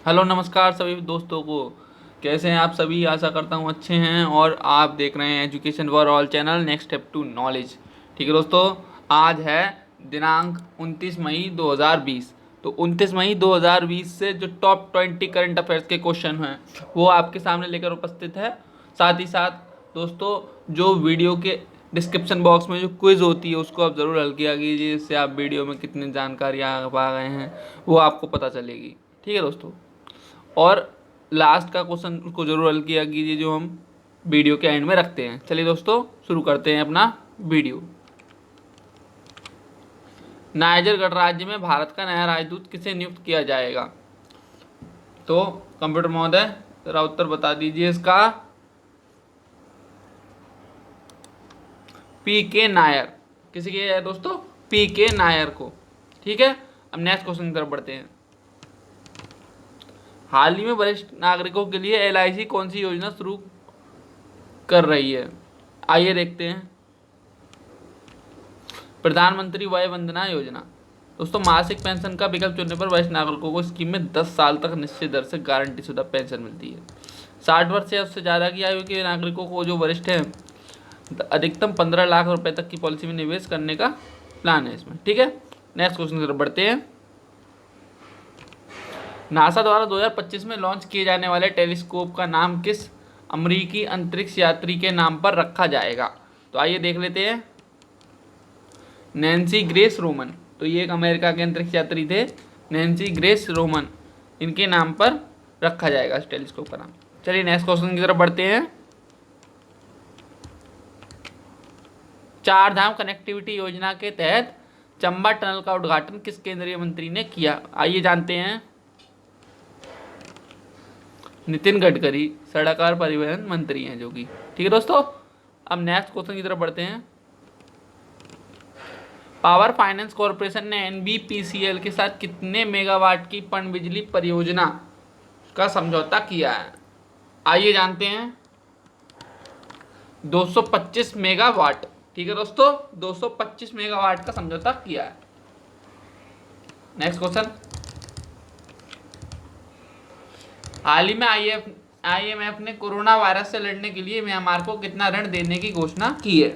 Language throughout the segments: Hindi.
हेलो नमस्कार सभी दोस्तों को। कैसे हैं आप सभी? आशा करता हूँ अच्छे हैं। और आप देख रहे हैं education for all channel, next step to knowledge. ठीक है दोस्तों, आज है दिनांक 29 मई 2020। तो 29 मई 2020 से जो टॉप 20 करंट अफेयर्स के क्वेश्चन हैं वो आपके सामने लेकर उपस्थित है। साथ ही साथ दोस्तों, जो वीडियो के डिस्क्रिप्शन बॉक्स में जो क्विज़ होती है उसको आप ज़रूर हल किया कीजिए, जिससे आप वीडियो में कितनी जानकारियाँ पा गए हैं वो आपको पता चलेगी। ठीक है दोस्तों, और लास्ट का क्वेश्चन को जरूर हल किया कीजिए जो हम वीडियो के एंड में रखते हैं। चलिए दोस्तों, शुरू करते हैं अपना वीडियो। नाइजर गणराज्य में भारत का नया राजदूत किसे नियुक्त किया जाएगा? तो कंप्यूटर महोदय जरा उत्तर बता दीजिए इसका। पी के नायर। किसी के है दोस्तों? पी के नायर को। ठीक है, अब नेक्स्ट क्वेश्चन की तरफ बढ़ते हैं। हाल ही में वरिष्ठ नागरिकों के लिए LIC कौन सी योजना शुरू कर रही है? आइए देखते हैं। प्रधानमंत्री वय वंदना योजना। दोस्तों, मासिक पेंशन का विकल्प चुनने पर वरिष्ठ नागरिकों को स्कीम में 10 साल तक निश्चित दर से गारंटी शुदा पेंशन मिलती है। 60 वर्ष या उससे ज़्यादा की आयु के नागरिकों को जो वरिष्ठ हैं अधिकतम 15 लाख रुपए तक की पॉलिसी में निवेश करने का प्लान है इसमें। ठीक है, नेक्स्ट क्वेश्चन की तरफ बढ़ते हैं। नासा द्वारा 2025 में लॉन्च किए जाने वाले टेलीस्कोप का नाम किस अमेरिकी अंतरिक्ष यात्री के नाम पर रखा जाएगा? तो आइए देख लेते हैं। Nancy grace Roman. तो ये एक अमेरिका के अंतरिक्ष यात्री थे, नैन्सी ग्रेस रोमन। इनके नाम पर रखा जाएगा इस टेलीस्कोप का नाम। चलिए नेक्स्ट क्वेश्चन की तरफ बढ़ते हैं। चार धाम कनेक्टिविटी योजना के तहत चंबा टनल का उद्घाटन किस केंद्रीय मंत्री ने किया? आइए जानते हैं। नितिन गडकरी, सड़क और परिवहन मंत्री हैं जो कि। ठीक है दोस्तों, अब नेक्स्ट क्वेश्चन की तरफ बढ़ते हैं। पावर फाइनेंस कॉर्पोरेशन ने NBPCL के साथ कितने मेगावाट की पनबिजली परियोजना का समझौता किया है? आइए जानते हैं। 225 मेगावाट। ठीक है दोस्तों, 225 मेगावाट का समझौता किया है। Next question. हाल ही में IMF ने कोरोना वायरस से लड़ने के लिए म्यांमार को कितना ऋण देने की घोषणा की है?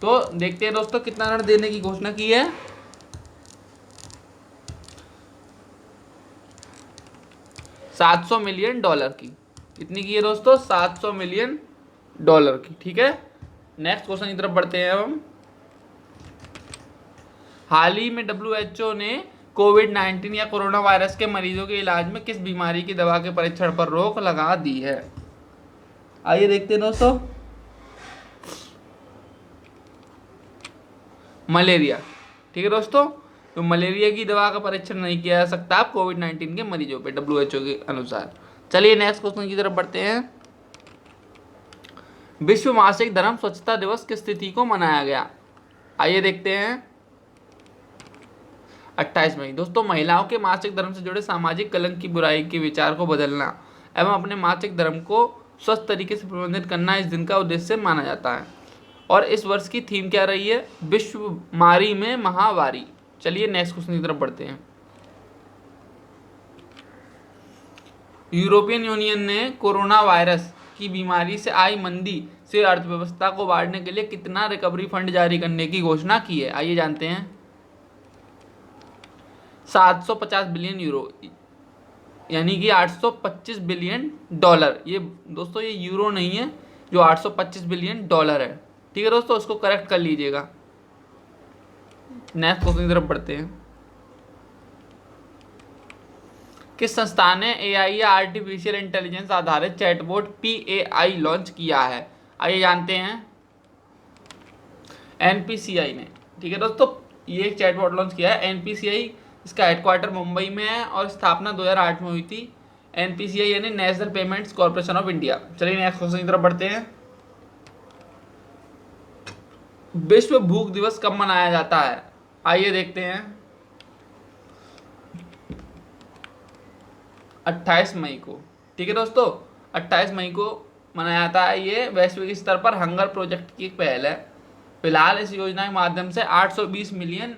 तो देखते हैं दोस्तों कितना ऋण देने की घोषणा की है। $700 मिलियन की। कितनी की है दोस्तों? $700 मिलियन की। ठीक है, नेक्स्ट क्वेश्चन की तरफ बढ़ते हैं हम। हाल ही में WHO ने कोविड-19 या कोरोना वायरस के मरीजों के इलाज में किस बीमारी की दवा के परीक्षण पर रोक लगा दी है? आइए देखते हैं दोस्तों। मलेरिया। ठीक है दोस्तों, तो मलेरिया की दवा का परीक्षण नहीं किया जा सकता आप कोविड-19 के मरीजों पे, WHO के अनुसार। चलिए नेक्स्ट क्वेश्चन की तरफ बढ़ते हैं। विश्व मासिक धर्म स्वच्छता दिवस किस तिथि को मनाया गया? आइए देखते हैं। 28 मई। दोस्तों, महिलाओं के मासिक धर्म से जुड़े सामाजिक कलंक की बुराई के विचार को बदलना एवं अपने मासिक धर्म को स्वस्थ तरीके से प्रबंधित करना इस दिन का उद्देश्य माना जाता है। और इस वर्ष की थीम क्या रही है? विश्व मारी में महावारी। चलिए नेक्स्ट क्वेश्चन की तरफ बढ़ते हैं। यूरोपियन यूनियन ने कोरोना वायरस की बीमारी से आई मंदी से अर्थव्यवस्था को बाढ़ने के लिए कितना रिकवरी फंड जारी करने की घोषणा की है? आइए जानते हैं। 750 बिलियन यूरो, यानी कि $825 बिलियन। ये दोस्तों ये यूरो नहीं है, जो $825 बिलियन है। ठीक है दोस्तों, उसको करेक्ट कर लीजिएगा। नेक्स्ट क्वेश्चन की तरफ बढ़ते हैं। किस संस्थान ने AI या आर्टिफिशियल इंटेलिजेंस आधारित चैटबॉट PAI लॉन्च किया है? आइए जानते हैं। NPCI ने। ठीक है दोस्तों, ये एक चैटबॉट लॉन्च किया है NPCI। इसका हेडक्वार्टर मुंबई में है और स्थापना 2008 में हुई थी। NPCI यानी national payments corporation of India. चलिए नेक्स्ट क्वेश्चन की तरफ बढ़ते हैं। विश्व भूख दिवस कब मनाया जाता है? आइए देखते हैं। 28 मई को। ठीक है दोस्तों, 28 मई को मनाया जाता है। ये वैश्विक स्तर पर हंगर प्रोजेक्ट की एक पहल है। फिलहाल इस योजना के माध्यम से 820 मिलियन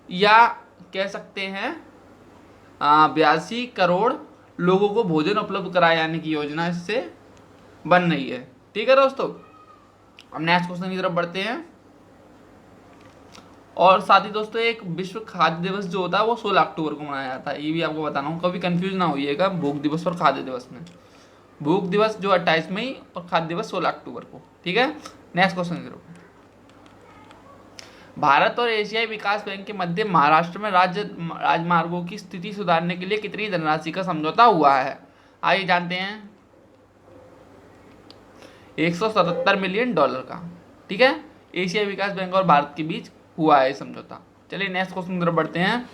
या कह सकते हैं 82 करोड़ लोगों को भोजन उपलब्ध कराए जाने की योजना इससे बन रही है। ठीक है दोस्तों, अब नेक्स्ट क्वेश्चन की तरफ बढ़ते हैं। और साथ ही दोस्तों एक विश्व खाद्य दिवस जो होता है वो 16 अक्टूबर को मनाया जाता है, ये भी आपको बताना हूँ, कभी कंफ्यूज ना होइएगा भूख दिवस और खाद्य दिवस में। भूख दिवस जो 28 मई और खाद्य दिवस 16 अक्टूबर को। ठीक है, नेक्स्ट क्वेश्चन की तरफ। भारत और एशियाई विकास बैंक के मध्य महाराष्ट्र में राजमार्गों की स्थिति सुधारने के लिए कितनी धनराशि का समझौता हुआ है? आइए जानते हैं। 177 मिलियन डॉलर का। ठीक है, एशियाई विकास बैंक और भारत के बीच हुआ है समझौता। चलिए नेक्स्ट क्वेश्चन की तरफ बढ़ते हैं।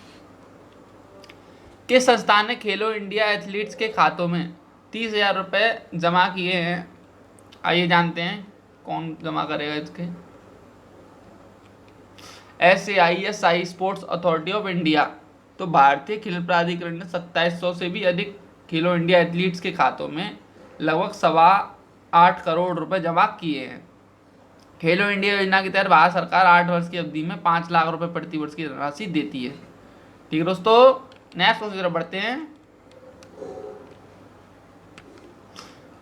किस संस्थान ने खेलो इंडिया एथलीट्स के खातों में 30,000 रुपये जमा किए हैं? आइए जानते हैं कौन जमा करेगा इसके। SAISI sports authority of India. तो भारतीय खेल प्राधिकरण ने 2700 से भी अधिक खेलो इंडिया एथलीट्स के खातों में लगभग 8.25 करोड़ रुपए जमा किए हैं। खेलो इंडिया योजना के तहत भारत सरकार 8 वर्ष की अवधि में 5 लाख रुपए प्रति वर्ष की राशि देती है। ठीक है दोस्तों, नेक्स्ट क्वेश्चन की तरफ बढ़ते हैं।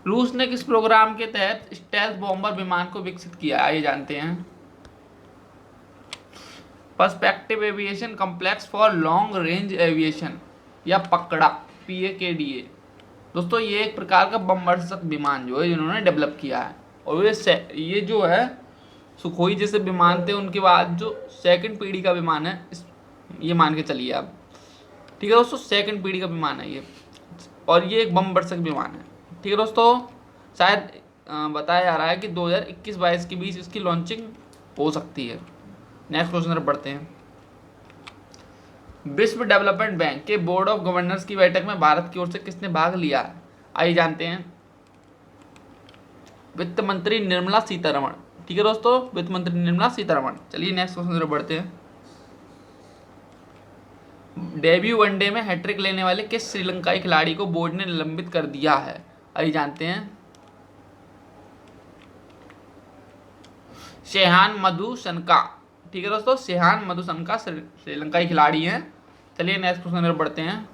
रूस ने किस प्रोग्राम के तहत स्टेल्थ बॉम्बर विमान को विकसित किया? आइए जानते हैं। Perspective aviation complex for long range aviation या पकड़ा, PAKDA। दोस्तों ये एक प्रकार का बमवर्षक विमान जो है जिन्होंने डेवलप किया है, और ये जो है सुखोई जैसे विमान थे उनके बाद जो सेकंड पीढ़ी का विमान है, ये मान के चलिए आप। ठीक है दोस्तों, सेकंड पीढ़ी का विमान है ये, और ये एक बमवर्षक विमान है। ठीक है दोस्तों, शायद बताया जा रहा है कि 2021-22 के बीच इसकी लॉन्चिंग हो सकती है। नेक्स्ट क्वेश्चन पर बढ़ते हैं। विश्व डेवलपमेंट बैंक के बोर्ड ऑफ गवर्नर्स की बैठक में भारत की ओर से किसने भाग लिया है? आइए जानते हैं। वित्त मंत्री निर्मला सीतारमण। ठीक है दोस्तों, वित्त मंत्री निर्मला सीतारमण। चलिए नेक्स्ट क्वेश्चन पर बढ़ते हैं। डेब्यू वनडे में हैट्रिक लेने वाले किस श्रीलंकाई खिलाड़ी को बोर्ड ने निलंबित कर दिया है? आइए जानते हैं। शेहान मधुसनका। ठीक है दोस्तों, शेहान मधुसनका श्रीलंकाई खिलाड़ी हैं। चलिए नेक्स्ट क्वेश्चन पर बढ़ते हैं।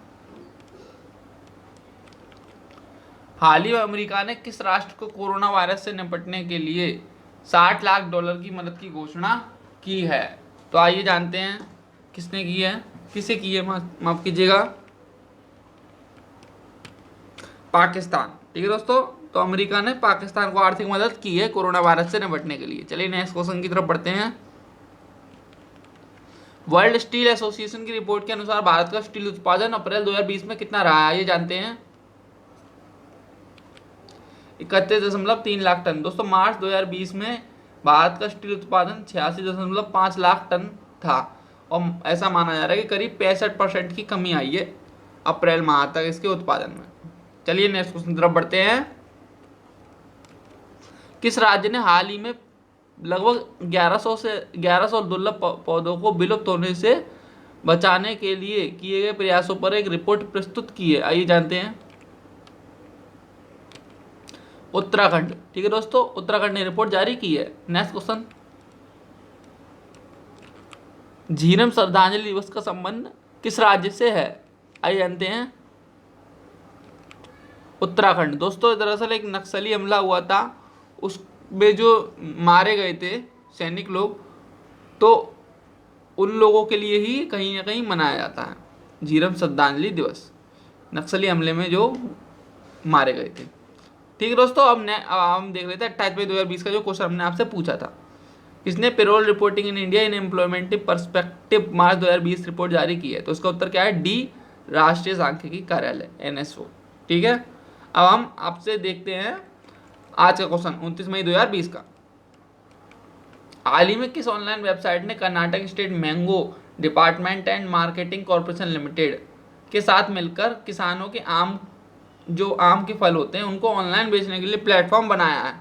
हाल ही में अमेरिका ने किस राष्ट्र को कोरोना वायरस से निपटने के लिए $60 लाख की मदद की घोषणा की है? तो आइए जानते हैं किसने की है, किसे की है, माफ कीजिएगा, पाकिस्तान। ठीक है दोस्तों, तो अमेरिका ने पाकिस्तान को आर्थिक मदद की है कोरोना वायरस से निपटने के लिए। चलिए नेक्स्ट क्वेश्चन की तरफ बढ़ते हैं। वर्ल्ड स्टील एसोसिएशन की रिपोर्ट के अनुसार भारत का स्टील उत्पादन अप्रैल 2020 में कितना रहा है? ये जानते हैं। 31.3 लाख टन। दोस्तों मार्च 2020 में भारत का स्टील उत्पादन 86.5 लाख टन था, और ऐसा माना जा रहा है कि करीब 65% की कमी आई है अप्रैल माह तक इसके उत्पादन में। चलिए नेक्स्ट क्वेश्चन की तरफ बढ़ते हैं। किस राज्य ने हाल ही में लगभग 1100 दुर्लभ पौधों को विलुप्त होने से बचाने के लिए किए गए प्रयासों पर एक रिपोर्ट प्रस्तुत की है? आइए जानते हैं। उत्तराखंड। ठीक है दोस्तों, उत्तराखंड ने रिपोर्ट जारी की है। Next question. झीरम श्रद्धांजलि दिवस का संबंध किस राज्य से है? आइए जानते हैं। उत्तराखंड। दोस्तों दरअसल एक नक्सली हमला हुआ था, उसमें जो मारे गए थे सैनिक लोग, तो उन लोगों के लिए ही कहीं ना कहीं मनाया जाता है झीरम श्रद्धांजलि दिवस, नक्सली हमले में जो मारे गए थे। ठीक है दोस्तों, अब हम देख लेते हैं 28 मई 2020 का जो क्वेश्चन हमने आपसे पूछा था। किसने payroll reporting in India in employment perspective March 2020 report जारी की है? तो इसका उत्तर क्या है? डी, राष्ट्रीय सांख्यिकी कार्यालय, NSO। ठीक है, अब हम आपसे देखते हैं आज का क्वेश्चन 29 मई 2020 का। हाल ही में किस ऑनलाइन वेबसाइट ने Karnataka state mango department and marketing corporation limited के साथ मिलकर किसानों के आम के फल होते हैं उनको ऑनलाइन बेचने के लिए प्लेटफॉर्म बनाया है?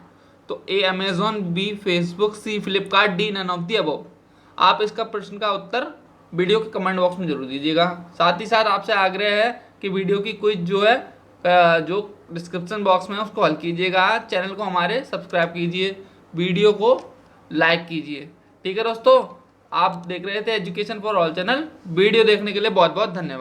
तो A Amazon, B Facebook, C Flipkart, D none of the above. आप इसका प्रश्न का उत्तर वीडियो के कमेंट बॉक्स में जरूर दीजिएगा। साथ ही साथ आपसे आग्रह है कि वीडियो की क्विज जो है जो डिस्क्रिप्शन बॉक्स में उसको हल कीजिएगा। चैनल को हमारे सब्सक्राइब कीजिए, वीडियो को लाइक कीजिए। ठीक है दोस्तों, आप देख रहे थे education for all channel. Video देखने के लिए बहुत बहुत धन्यवाद।